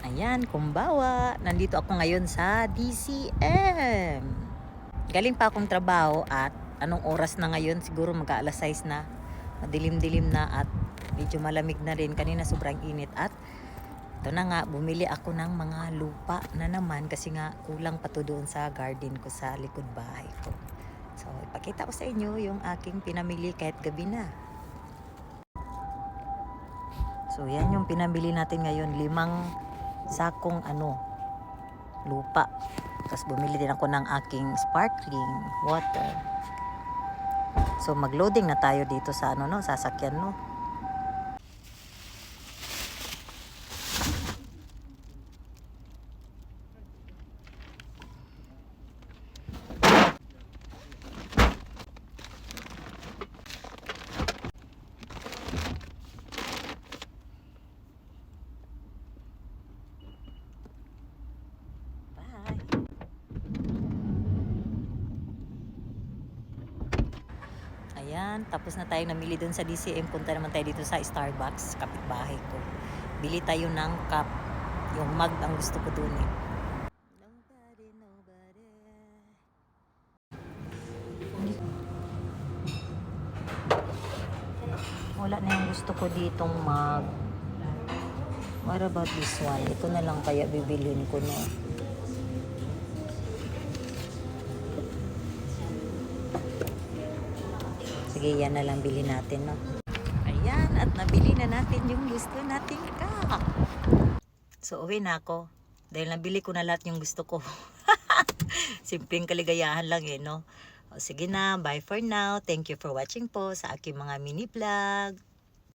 Ayan, kumbawa. Nandito ako ngayon sa DCM. Galing pa akong trabaho at anong oras na ngayon? Siguro mag-aalas 6 na. Madilim-dilim na at medyo malamig na rin. Kanina sobrang init at ito na nga, bumili ako ng mga lupa na naman kasi nga kulang pa to doon sa garden ko sa likod bahay ko. So, ipakita ko sa inyo yung aking pinamili kahit gabi na. So, yan yung pinamili natin ngayon. 5 sakong lupa. Tapos bumili din ako ng aking sparkling water. So, mag-loading na tayo dito sa sasakyan, no? Ayan, tapos na tayong namili dun sa DCM. Punta naman tayo dito sa Starbucks, kapitbahay ko. Bili tayo ng cup. Yung mug ang gusto ko dun eh. Nobody. Wala na yung gusto ko ditong mug. What about this one? Ito na lang kaya bibilhin ko na. Sige, yan na lang bilhin natin, no? Ayan, at nabili na natin yung gusto nating cup. So, uwi na ako. Dahil nabili ko na lahat yung gusto ko. Simpleng kaligayahan lang no? O, sige na, bye for now. Thank you for watching po sa aking mga mini vlog.